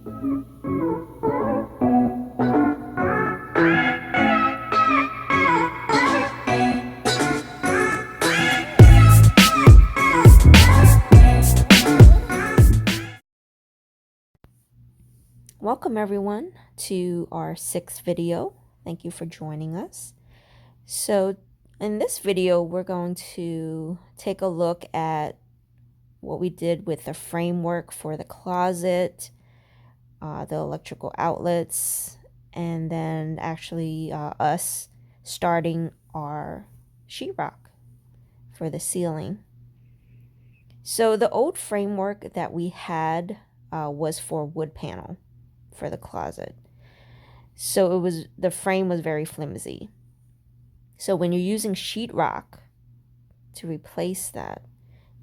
Welcome everyone to our 6th video. Thank you for joining us. So in this video, we're going to take a look at what we did with the framework for the closet, the electrical outlets, and then actually us starting our sheetrock for the ceiling. So the old framework that we had was for wood panel for the closet. So the frame was very flimsy. So when you're using sheetrock to replace that,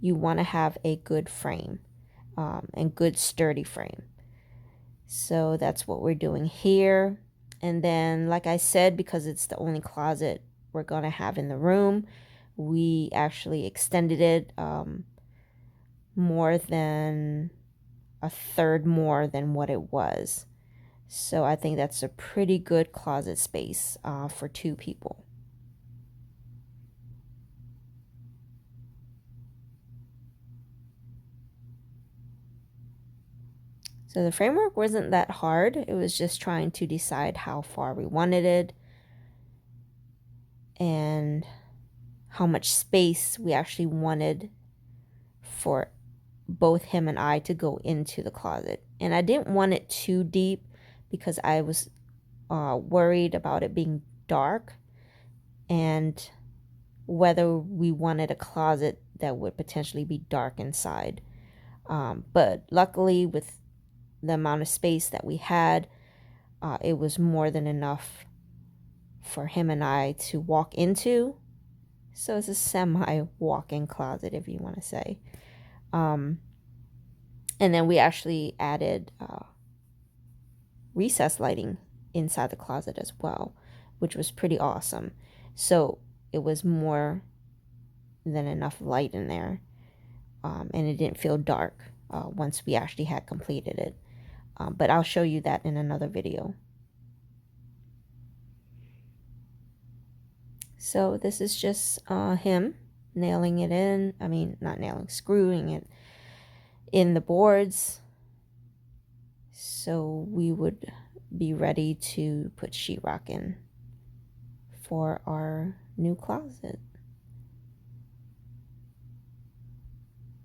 you want to have a good frame and good sturdy frame. So that's what we're doing here. And then, like I said, because it's the only closet we're going to have in the room, we actually extended it more than a third more than what it was. So I think that's a pretty good closet space for 2 people. So the framework wasn't that hard. It was just trying to decide how far we wanted it and how much space we actually wanted for both him and I to go into the closet. And I didn't want it too deep because I was worried about it being dark and whether we wanted a closet that would potentially be dark inside. But luckily, with the amount of space that we had, it was more than enough for him and I to walk into. So it's a semi walk-in closet, if you want to say. And then we actually added recessed lighting inside the closet as well, which was pretty awesome. So it was more than enough light in there, and it didn't feel dark once we actually had completed it. But I'll show you that in another video. So this is just him nailing it in. I mean, not nailing, screwing it in the boards. So we would be ready to put sheetrock in for our new closet.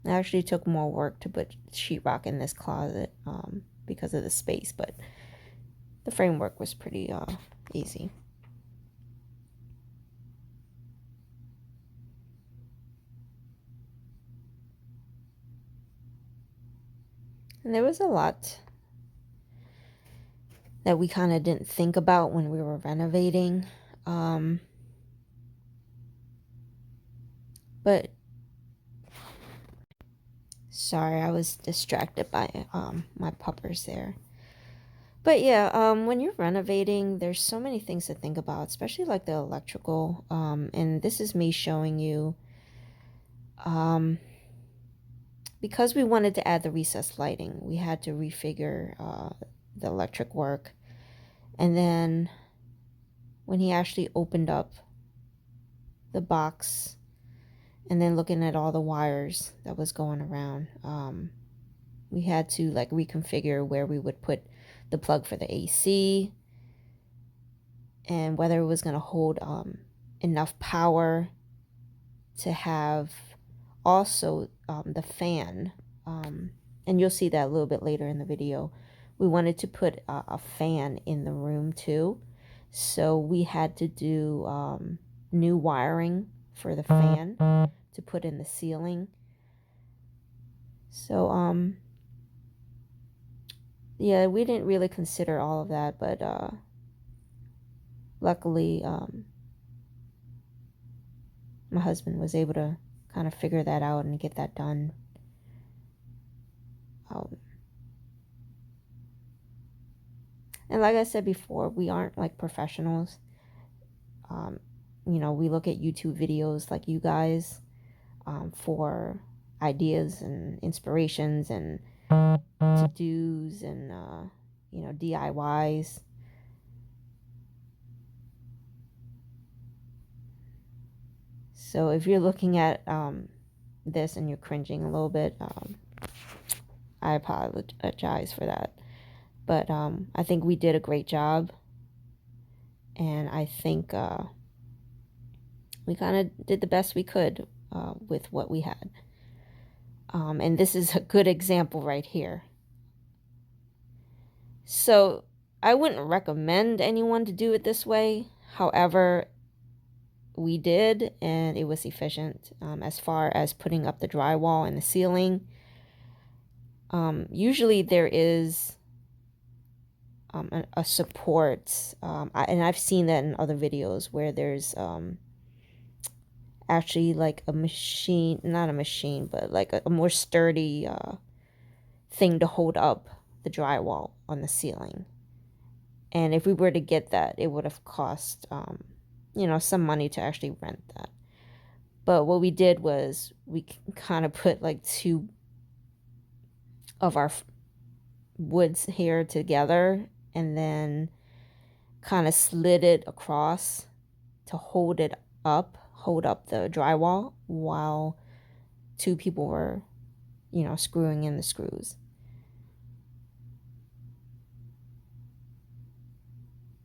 It actually took more work to put sheetrock in this closet because of the space, but the framework was pretty easy. And there was a lot that we kind of didn't think about when we were renovating. But sorry, I was distracted by my puppers there. But yeah, when you're renovating, there's so many things to think about, especially like the electrical. And this is me showing you, because we wanted to add the recessed lighting, we had to refigure the electric work. And then when he actually opened up the box and then looking at all the wires that was going around, we had to like reconfigure where we would put the plug for the AC and whether it was going to hold enough power to have also the fan, and you'll see that a little bit later in the video. We wanted to put a fan in the room too, so we had to do new wiring for the fan to put in the ceiling. So yeah, we didn't really consider all of that, but luckily my husband was able to kind of figure that out and get that done. And like I said before, we aren't like professionals. You know, we look at YouTube videos like you guys for ideas and inspirations, and to-dos and, DIYs. So if you're looking at this and you're cringing a little bit, I apologize for that. But I think we did a great job. And I think we kind of did the best we could with what we had. And this is a good example right here. So I wouldn't recommend anyone to do it this way. However, we did, and it was efficient as far as putting up the drywall and the ceiling. Usually there is a support, and I've seen that in other videos where there's actually like a machine, not a machine, but like a more sturdy thing to hold up the drywall on the ceiling. And if we were to get that, it would have cost some money to actually rent that. But what we did was we kind of put like two of our woods here together and then kind of slid it across to hold up the drywall while two people were, screwing in the screws.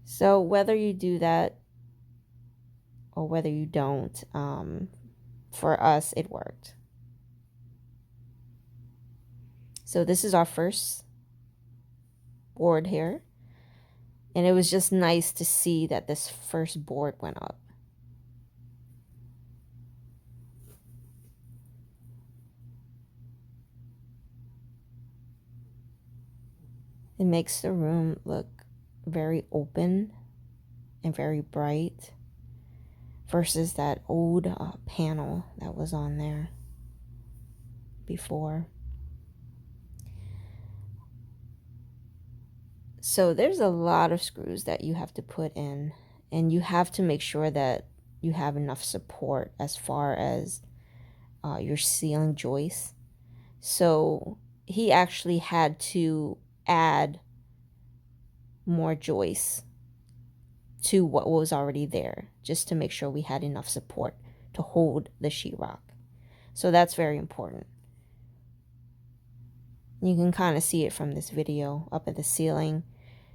So whether you do that or whether you don't, for us, it worked. So this is our first board here. And it was just nice to see that this first board went up. It makes the room look very open and very bright versus that old panel that was on there before. So there's a lot of screws that you have to put in, and you have to make sure that you have enough support as far as your ceiling joists. So he actually had to add more joists to what was already there just to make sure we had enough support to hold the sheetrock. So that's very important. You can kind of see it from this video up at the ceiling.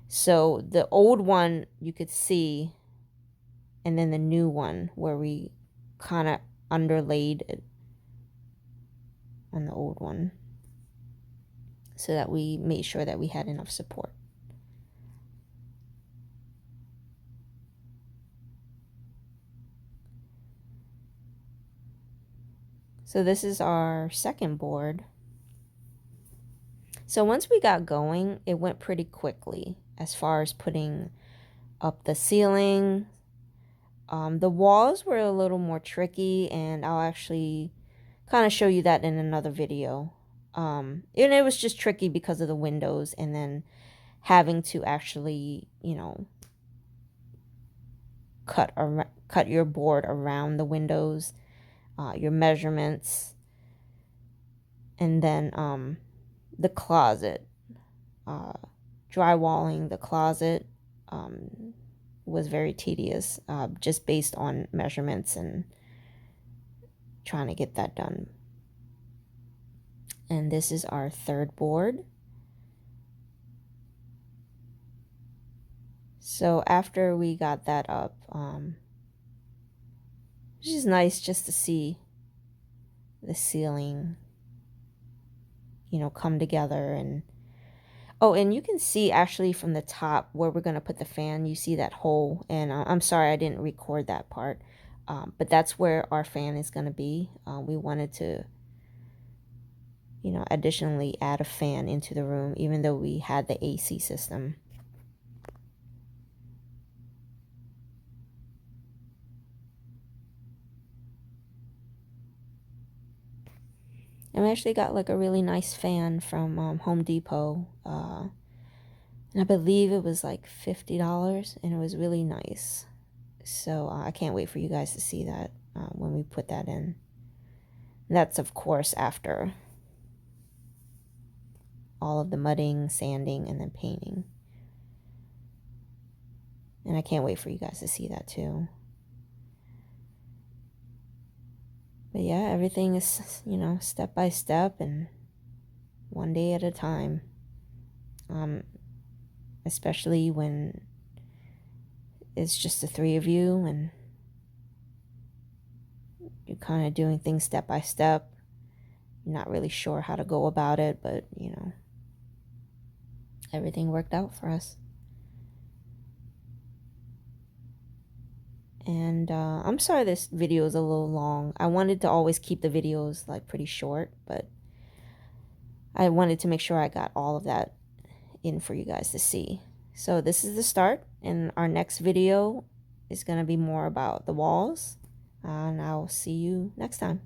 So the old one you could see, and then the new one where we kind of underlaid it on the old one so that we made sure that we had enough support. So this is our second board. So once we got going, it went pretty quickly as far as putting up the ceiling. The walls were a little more tricky, and I'll actually kind of show you that in another video. And it was just tricky because of the windows and then having to actually, cut your board around the windows, your measurements, and then the closet, drywalling the closet was very tedious, just based on measurements and trying to get that done. And this is our third board. So after we got that up, it's just nice just to see the ceiling, come together. And you can see actually from the top where we're going to put the fan, you see that hole. And I'm sorry I didn't record that part, but that's where our fan is going to be. We wanted to, additionally add a fan into the room, even though we had the AC system. And we actually got like a really nice fan from Home Depot. And I believe it was like $50, and it was really nice. So I can't wait for you guys to see that when we put that in. And that's, of course, after all of the mudding, sanding, and then painting. And I can't wait for you guys to see that too. But yeah, everything is, step by step and one day at a time. Especially when it's just the three of you and you're kind of doing things step by step. You're not really sure how to go about it, but everything worked out for us. And I'm sorry this video is a little long. I wanted to always keep the videos like pretty short, but I wanted to make sure I got all of that in for you guys to see. So this is the start, and our next video is going to be more about the walls, and I'll see you next time.